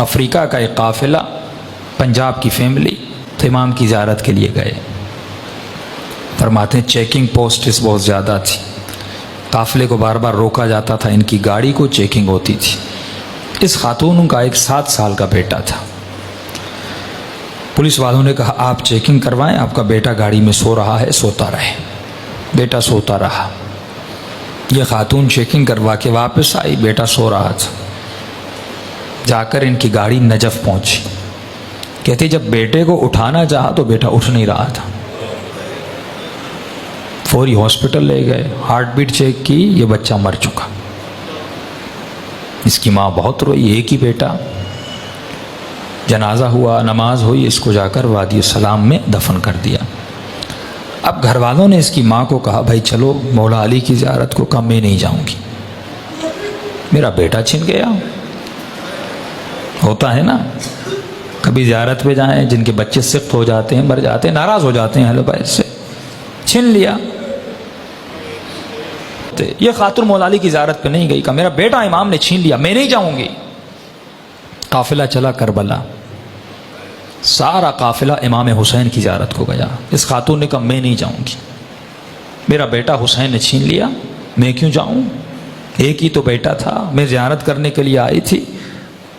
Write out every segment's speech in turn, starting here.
افریقہ کا ایک قافلہ، پنجاب کی فیملی تو امام کی زیارت کے لیے گئے۔ فرماتے ہیں چیکنگ پوسٹس بہت زیادہ تھی، قافلے کو بار بار روکا جاتا تھا، ان کی گاڑی کو چیکنگ ہوتی تھی۔ اس خاتون کا ایک 7 سال کا بیٹا تھا۔ پولیس والوں نے کہا آپ چیکنگ کروائیں، آپ کا بیٹا گاڑی میں سو رہا ہے، سوتا رہے۔ بیٹا سوتا رہا۔ یہ خاتون چیکنگ کروا کے واپس آئی، بیٹا سو رہا تھا۔ جا کر ان کی گاڑی نجف پہنچی۔ کہتے جب بیٹے کو اٹھانا چاہا تو بیٹا اٹھ نہیں رہا تھا۔ فوری ہاسپٹل لے گئے، ہارٹ بیٹ چیک کی، یہ بچہ مر چکا۔ اس کی ماں بہت روئی، ایک ہی بیٹا۔ جنازہ ہوا، نماز ہوئی، اس کو جا کر وادی السلام میں دفن کر دیا۔ اب گھر والوں نے اس کی ماں کو کہا بھائی چلو مولا علی کی زیارت کو، کہا میں نہیں جاؤں گی، میرا بیٹا چھن گیا۔ ہوتا ہے نا، کبھی زیارت پہ جائیں، جن کے بچے سخت ہو جاتے ہیں، مر جاتے ہیں، ناراض ہو جاتے ہیں اہل بیت سے، چھن لیا۔ یہ خاتون مولا علی کی زیارت پہ نہیں گئی، کہا میرا بیٹا امام نے چھین لیا، میں نہیں جاؤں گی۔ قافلہ چلا کربلا، سارا قافلہ امام حسین کی زیارت کو گیا۔ اس خاتون نے کہا میں نہیں جاؤں گی، میرا بیٹا حسین نے چھین لیا، میں کیوں جاؤں، ایک ہی تو بیٹا تھا، میں زیارت کرنے کے لیے آئی تھی،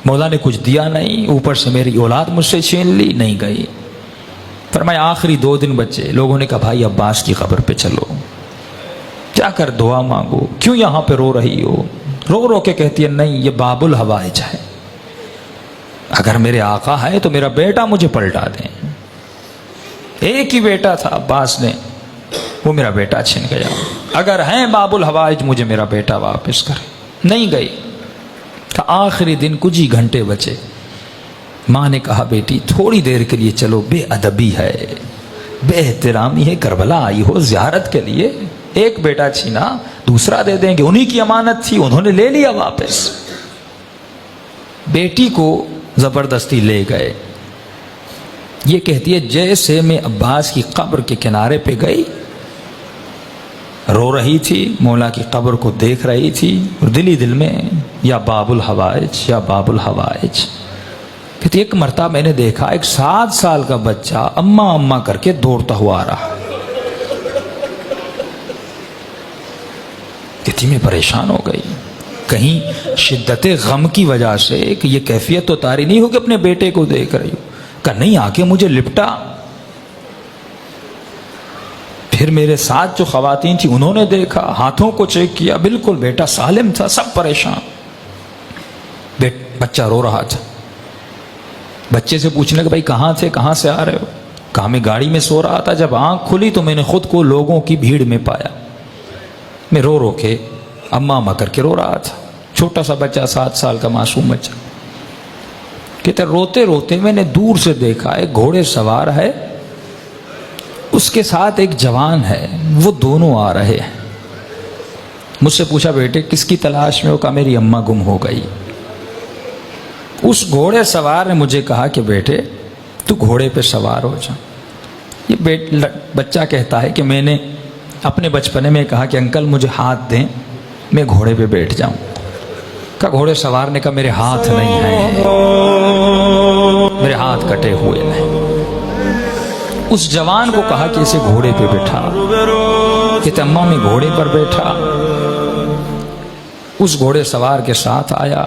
مولا نے کچھ دیا نہیں، اوپر سے میری اولاد مجھ سے چھین لی، نہیں گئی۔ فرمایا آخری 2 دن بچے، لوگوں نے کہا بھائی عباس کی قبر پہ چلو، جا کر دعا مانگو، کیوں یہاں پہ رو رہی ہو؟ رو رو کے کہتی ہے نہیں یہ باب الحوائج ہے، اگر میرے آقا ہے تو میرا بیٹا مجھے پلٹا دیں۔ ایک ہی بیٹا تھا عباس نے، وہ میرا بیٹا چھن گیا، اگر ہیں باب الحوائج مجھے میرا بیٹا واپس کرے۔ نہیں گئی۔ آخری دن کچھ ہی گھنٹے بچے، ماں نے کہا بیٹی تھوڑی دیر کے لیے چلو، بے ادبی ہے، بے احترامی ہے، کربلا آئی ہو زیارت کے لیے، ایک بیٹا چھینا دوسرا دے دیں گے، انہی کی امانت تھی، انہوں نے لے لیا واپس۔ بیٹی کو زبردستی لے گئے۔ یہ کہتی ہے جیسے میں عباس کی قبر کے کنارے پہ گئی، رو رہی تھی، مولا کی قبر کو دیکھ رہی تھی، اور دلی دل میں یا باب الحوائج یا باب الحوائج۔ کہتی ایک مرتبہ میں نے دیکھا ایک 7 سال کا بچہ اماں اماں کر کے دوڑتا ہوا آ رہا۔ کہتی میں پریشان ہو گئی، کہیں شدت غم کی وجہ سے کہ یہ کیفیت تو طاری نہیں ہو کہ اپنے بیٹے کو دیکھ رہی ہو، کہ نہیں آ کے مجھے لپٹا۔ پھر میرے ساتھ جو خواتین تھی انہوں نے دیکھا، ہاتھوں کو چیک کیا، بالکل بیٹا سالم تھا، سب پریشان۔ بچہ رو رہا تھا۔ بچے سے پوچھنے کہ بھائی کہاں تھے، کہاں سے آ رہے ہو؟ کہا میں گاڑی میں سو رہا تھا، جب آنکھ کھلی تو میں نے خود کو لوگوں کی بھیڑ میں پایا، میں رو رو کے اماں اماں کر کے رو رہا تھا۔ چھوٹا سا بچہ، 7 سال کا معصوم بچہ۔ کہتے روتے روتے میں نے دور سے دیکھا ایک گھوڑے سوار ہے، اس کے ساتھ ایک جوان ہے، وہ دونوں آ رہے ہیں۔ مجھ سے پوچھا بیٹے کس کی تلاش میں ہو؟ کہا میری اماں گم ہو گئی۔ اس گھوڑے سوار نے مجھے کہا کہ بیٹے تو گھوڑے پہ سوار ہو جا۔ یہ بچہ کہتا ہے کہ میں نے اپنے بچپنے میں کہا کہ انکل مجھے ہاتھ دیں، میں گھوڑے پہ بیٹھ جاؤں۔ کہا گھوڑے سوار نے کہا میرے ہاتھ نہیں ہیں، میرے ہاتھ کٹے ہوئے ہیں۔ اس جوان کو کہا کہ اسے گھوڑے پہ بیٹھا، کہتے اماں میں گھوڑے پر بیٹھا، اس گھوڑے سوار کے ساتھ آیا،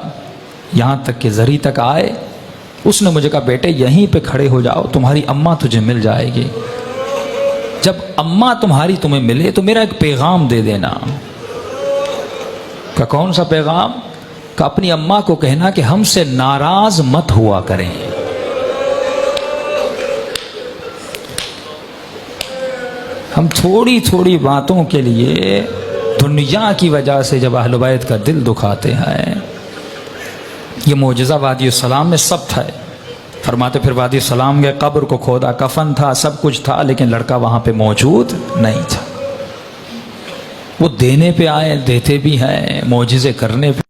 یہاں تک کہ زری تک آئے۔ اس نے مجھے کہا بیٹے یہیں پہ کھڑے ہو جاؤ، تمہاری اماں تجھے مل جائے گی، جب اماں تمہاری تمہیں ملے تو میرا ایک پیغام دے دینا۔ کہ کون سا پیغام؟ کہ اپنی اماں کو کہنا کہ ہم سے ناراض مت ہوا کریں۔ ہم تھوڑی تھوڑی باتوں کے لیے دنیا کی وجہ سے جب اہل بیت کا دل دکھاتے ہیں۔ یہ معجزہ وادی السلام میں سب تھا۔ فرماتے پھر وادی السلام کے قبر کو کھودا، کفن تھا، سب کچھ تھا، لیکن لڑکا وہاں پہ موجود نہیں تھا۔ وہ دینے پہ آئے، دیتے بھی ہیں، معجزے کرنے پہ